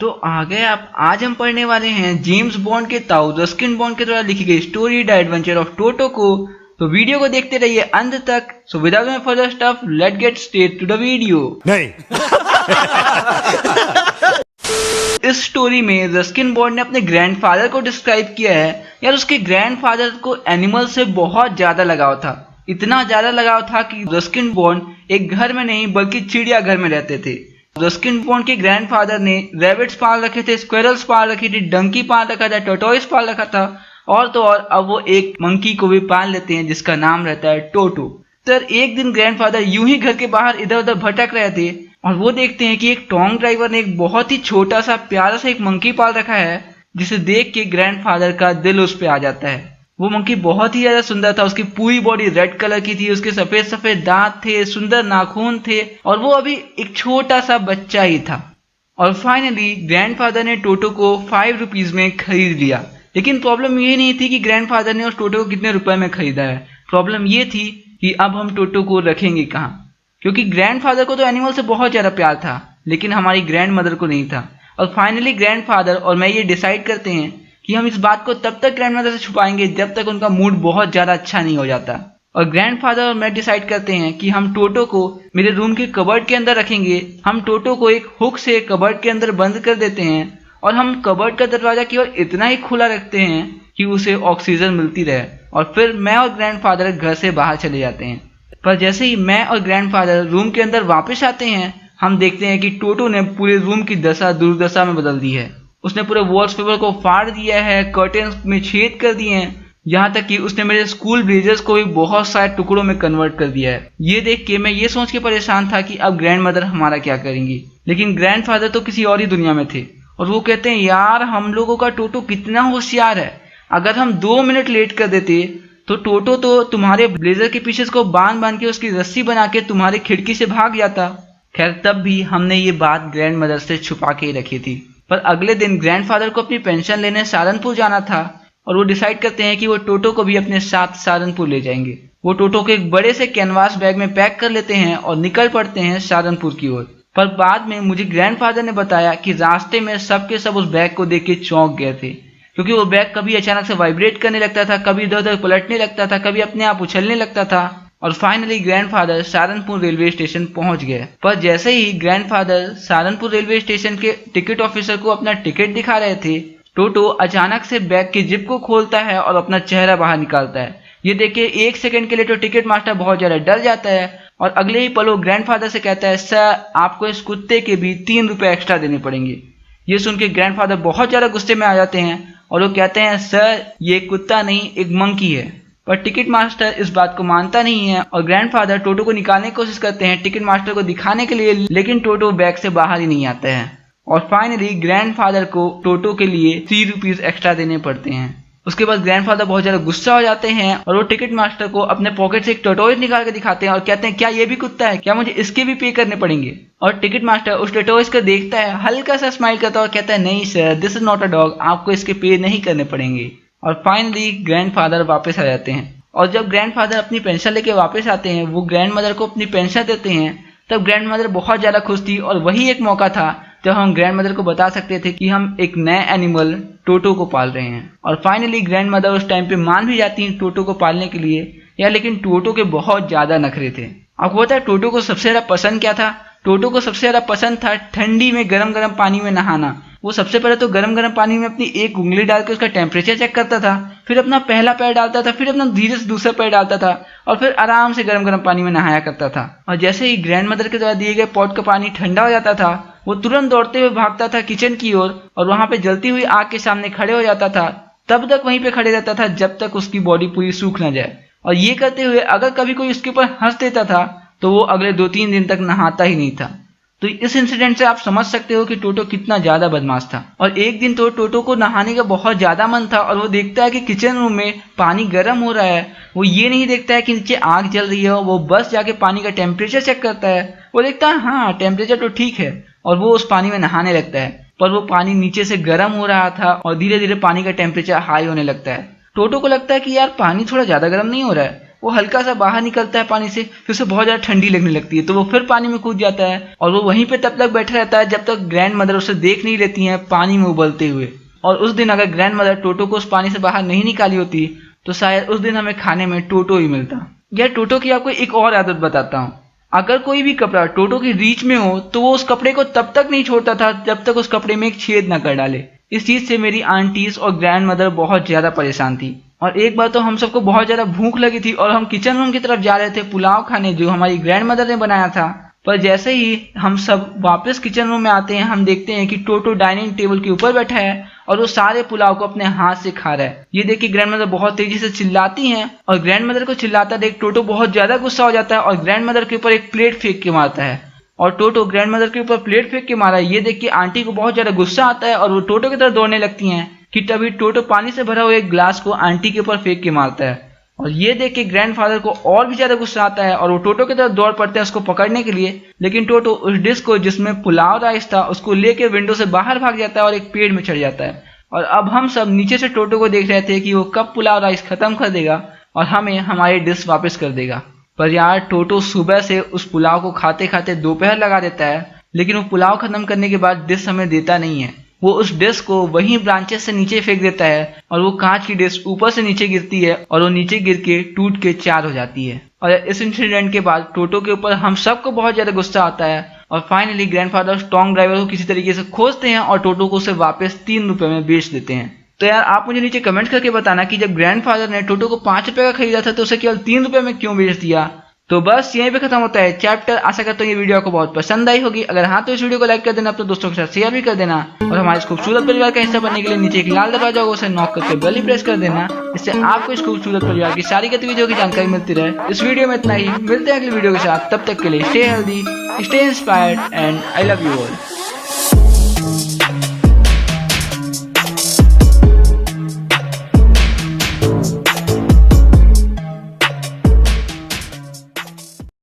तो आ गए आप। आज हम पढ़ने वाले हैं जेम्स बॉन्ड के ताऊ रस्किन बॉन्ड के द्वारा लिखी गई story the adventure of Toto को। तो वीडियो को देखते रहिए अंत तक। So without any further stuff, let get straight to the video. नहीं। इस स्टोरी में रस्किन बॉन्ड ने अपने ग्रैंडफादर को डिस्क्राइब किया है। यार उसके ग्रैंडफादर को एनिमल से बहुत ज्यादा लगाव था। इतना ज्यादा लगाव था कि रस्किन बॉन्ड एक घर में नहीं बल्कि चिड़ियाघर में रहते थे। रस्किन बॉन्ड के ग्रैंडफादर ने रैबिट्स पाल रखे थे, स्क्वेरल्स पाल रखी थी, डंकी पाल रखा था, टर्टोइस पाल रखा था और तो और अब वो एक मंकी को भी पाल लेते हैं जिसका नाम रहता है टोटो। सर एक दिन ग्रैंडफादर यूं ही घर के बाहर इधर उधर भटक रहे थे और वो देखते हैं कि एक टोंग ड्राइवर ने एक बहुत ही छोटा सा प्यारा सा एक मंकी पाल रखा है, जिसे देख के ग्रैंडफादर का दिल उस पे आ जाता है। वो मंकी बहुत ही ज्यादा सुंदर था। उसकी पूरी बॉडी रेड कलर की थी, उसके सफेद सफेद दांत थे, सुंदर नाखून थे और वो अभी एक छोटा सा बच्चा ही था। और फाइनली ग्रैंडफादर ने टोटो को 5 रुपीज में खरीद लिया। लेकिन प्रॉब्लम ये नहीं थी कि ग्रैंडफादर ने उस टोटो को कितने रुपए में खरीदा है। प्रॉब्लम ये थी कि अब हम टोटो को रखेंगे कहाँ, क्योंकि ग्रैंडफादर को तो एनिमल से बहुत ज्यादा प्यार था लेकिन हमारी ग्रैंड मदर को नहीं था। और फाइनली ग्रैंडफादर और मैं ये डिसाइड करते हैं कि हम इस बात को तब तक ग्रैंडमदर से छुपाएंगे जब तक उनका मूड बहुत ज्यादा अच्छा नहीं हो जाता। और ग्रैंडफादर और मैं डिसाइड करते हैं कि हम टोटो को मेरे रूम के कबर्ड के अंदर रखेंगे। हम टोटो को एक हुक से कबर्ड के अंदर बंद कर देते हैं और हम कबर्ड का दरवाजा केवल इतना ही खुला रखते हैं कि उसे ऑक्सीजन मिलती रहे। और फिर मैं और ग्रैंडफादर घर से बाहर चले जाते हैं। पर जैसे ही मैं और ग्रैंडफादर रूम के अंदर वापस आते हैं हम देखते हैं कि टोटो ने पूरे रूम की दशा दुर्दशा में बदल दी है। उसने पूरे वॉलपेपर को फाड़ दिया है, कर्टेन्स में छेद कर दिए हैं, यहाँ तक कि उसने मेरे स्कूल ब्लेजर्स को भी बहुत सारे टुकड़ों में कन्वर्ट कर दिया है। ये देख के मैं ये सोच के परेशान था कि अब ग्रैंड मदर हमारा क्या करेंगी। लेकिन ग्रैंडफादर तो किसी और ही दुनिया में थे और वो कहते हैं यार हम लोगों का टोटो कितना होशियार है। अगर हम 2 मिनट लेट कर देते तो टोटो तो तुम्हारे ब्लेजर के पीछे को बांध बांध के उसकी रस्सी बना के तुम्हारी खिड़की से भाग जाता। खैर तब भी हमने ये बात ग्रैंड मदर से छुपा के ही रखी थी। पर अगले दिन ग्रैंडफादर को अपनी पेंशन लेने सहारनपुर जाना था और वो डिसाइड करते हैं कि वो टोटो को भी अपने साथ सहारनपुर ले जाएंगे। वो टोटो को एक बड़े से कैनवास बैग में पैक कर लेते हैं और निकल पड़ते हैं सहारनपुर की ओर। पर बाद में मुझे ग्रैंडफादर ने बताया कि रास्ते में सब के सब उस बैग को देख के चौंक गए थे, क्योंकि वो बैग कभी अचानक से वाइब्रेट करने लगता था, कभी इधर उधर पलटने लगता था, कभी अपने आप उछलने लगता था। और finally grandfather Saharanpur railway station पहुंच गए। पर जैसे ही ग्रैंडफादर सहारनपुर रेलवे स्टेशन के टिकट ऑफिसर को अपना टिकट दिखा रहे थे, टोटो अचानक से बैग के जिप को खोलता है और अपना चेहरा बाहर निकालता है। ये देख के 1 सेकंड के लिए तो टिकट मास्टर बहुत ज्यादा डर जाता है और अगले ही पल वो ग्रैंडफादर से कहता है सर आपको इस कुत्ते के भी 3 रुपए एक्स्ट्रा देने पड़ेंगे। ये सुन के ग्रैंडफादर बहुत ज्यादा गुस्से में आ जाते हैं और वो कहते हैं सर ये कुत्ता नहीं एक मंकी है। पर टिकट मास्टर इस बात को मानता नहीं है और ग्रैंडफादर टोटो को निकालने की कोशिश करते हैं टिकट मास्टर को दिखाने के लिए, लेकिन टोटो बैग से बाहर ही नहीं आता है। और फाइनली ग्रैंडफादर को टोटो के लिए 3 रुपीज एक्स्ट्रा देने पड़ते हैं। उसके बाद ग्रैंडफादर बहुत ज्यादा गुस्सा हो जाते हैं और वो टिकट मास्टर को अपने पॉकेट से एक टर्टोइस निकाल के दिखाते हैं और कहते हैं क्या ये भी कुत्ता है, क्या मुझे इसके भी पे करने पड़ेंगे। और टिकट मास्टर उस टर्टोइस को देखता है, हल्का सा स्माइल करता है और कहता है नहीं sir this is not a dog, आपको इसके पे नहीं करने पड़ेंगे। और फाइनली ग्रैंडफादर वापस आ जाते हैं और जब ग्रैंडफादर अपनी पेंशन लेके वापस आते हैं वो ग्रैंड मदर को अपनी पेंशन देते हैं। तब ग्रैंड मदर बहुत ज्यादा खुश थी और वही एक मौका था जब हम ग्रैंड मदर को बता सकते थे कि हम एक नए एनिमल टोटो को पाल रहे हैं। और फाइनली ग्रैंड मदर उस टाइम पे मान भी जाती हैं टोटो को पालने के लिए यार, लेकिन टोटो के बहुत ज्यादा नखरे थे। आपको पता है टोटो को सबसे ज्यादा पसंद क्या था? टोटो को सबसे ज्यादा पसंद था ठंडी में गरम गरम पानी में नहाना। वो सबसे पहले तो गरम गरम पानी में अपनी एक उंगली डाल के उसका टेम्परेचर चेक करता था, फिर अपना पहला पैर डालता था, फिर अपना धीरे से दूसरा पैर डालता था और फिर आराम से गरम गरम पानी में नहाया करता था। और जैसे ही ग्रैंड मदर के द्वारा दिए गए पॉट का पानी ठंडा हो जाता था वो तुरंत दौड़ते हुए भागता था किचन की ओर और वहां पे जलती हुई आग के सामने खड़े हो जाता था। तब तक वहीं पे खड़े रहता था जब तक उसकी बॉडी पूरी सूख ना जाए। और ये करते हुए अगर कभी कोई उसके ऊपर हंस देता था तो वो अगले 2-3 दिन तक नहाता ही नहीं था। तो इस इंसिडेंट से आप समझ सकते हो कि टोटो कितना ज्यादा बदमाश था। और एक दिन तो टोटो को नहाने का बहुत ज्यादा मन था और वो देखता है कि किचन रूम में पानी गर्म हो रहा है। वो ये नहीं देखता है कि नीचे आग जल रही है, वो बस जाके पानी का टेम्परेचर चेक करता है। वो देखता है हाँ टेम्परेचर तो ठीक है और वो उस पानी में नहाने लगता है। पर वो पानी नीचे से गर्म हो रहा था और धीरे धीरे पानी का टेम्परेचर हाई होने लगता है। टोटो को लगता है कि यार पानी थोड़ा ज्यादा गर्म नहीं हो रहा है। वो हल्का सा बाहर निकलता है पानी से, फिर उसे बहुत ज़्यादा ठंडी लगने लगती है, तो वो फिर पानी में कूद जाता है और वो वहीं पे तब तक बैठा रहता है जब तक ग्रैंड मदर उसे देख नहीं लेती हैं पानी में उबलते हुए। और उस दिन अगर ग्रैंड मदर टोटो को उस पानी से बाहर नहीं निकाली होती तो शायद उस दिन हमें खाने में टोटो ही मिलता। यह टोटो की आपको एक और आदत बताता हूँ। अगर कोई भी कपड़ा टोटो की रीच में हो तो वो उस कपड़े को तब तक नहीं छोड़ता था जब तक उस कपड़े में एक छेद न कर डाले। इस चीज से मेरी आंटीज और ग्रैंड मदर बहुत ज्यादा परेशान थी। और एक बार तो हम सबको बहुत ज्यादा भूख लगी थी और हम किचन रूम की तरफ जा रहे थे पुलाव खाने जो हमारी ग्रैंड मदर ने बनाया था। पर जैसे ही हम सब वापस किचन रूम में आते हैं हम देखते हैं कि टोटो डाइनिंग टेबल के ऊपर बैठा है और वो सारे पुलाव को अपने हाथ से खा रहा है। ये देख के ग्रैंड मदर बहुत तेजी से चिल्लाती हैं और ग्रैंड मदर को चिल्लाता देख टोटो बहुत ज्यादा गुस्सा हो जाता है और ग्रैंड मदर के ऊपर एक प्लेट फेंक के मारता है। और टोटो ग्रैंड मदर के ऊपर प्लेट फेंक के मारा है ये देख के आंटी को बहुत ज्यादा गुस्सा आता है और वो टोटो की तरफ दौड़ने लगती हैं कि तभी टोटो पानी से भरा हुआ एक ग्लास को आंटी के ऊपर फेंक के मारता है। और ये देख के ग्रैंडफादर को और भी ज्यादा गुस्सा आता है और वो टोटो की तरफ दौड़ पड़ते हैं उसको पकड़ने के लिए, लेकिन टोटो उस डिश को जिसमें पुलाव राइस था उसको लेकर विंडो से बाहर भाग जाता है और एक पेड़ में चढ़ जाता है। और अब हम सब नीचे से टोटो को देख रहे थे कि वो कब पुलाव राइस खत्म कर देगा और हमें हमारी डिश वापस कर देगा। पर यार टोटो सुबह से उस पुलाव को खाते खाते दोपहर लगा देता है, लेकिन वो पुलाव खत्म करने के बाद डिश हमें देता नहीं है। वो उस डिश को वहीं ब्रांचेस से नीचे फेंक देता है और वो कांच की डिश ऊपर से नीचे गिरती है और वो नीचे गिर के टूट के चार हो जाती है। और इस इंसिडेंट के बाद टोटो के ऊपर हम सबको बहुत ज्यादा गुस्सा आता है और फाइनली ग्रैंडफादर स्ट्रॉन्ग ड्राइवर को किसी तरीके से खोजते हैं और टोटो को उसे वापस 3 रुपए में बेच देते हैं। तो यार आप मुझे नीचे कमेंट करके बताना कि जब ग्रैंडफादर ने टोटो को 5 रुपए का खरीदा था तो उसे केवल 3 रुपए में क्यों बेच दिया। तो बस यहीं पे खत्म होता है चैप्टर। आशा करता हूँ ये वीडियो आपको बहुत पसंद आई होगी। अगर हाँ तो इस वीडियो को लाइक कर देना, अपने दोस्तों के साथ शेयर भी कर देना और हमारे इस खूबसूरत परिवार का हिस्सा बनने के लिए नीचे एक लाल दरवाजा होगा उसे नॉक करके बेल प्रेस कर देना, इससे आपको इस खूबसूरत परिवार की सारी गतिविधियों की जानकारी मिलती रहे। इस वीडियो में इतना ही, मिलते हैं अगली वीडियो के साथ, तब तक के लिए stay healthy, stay inspired and I love you all.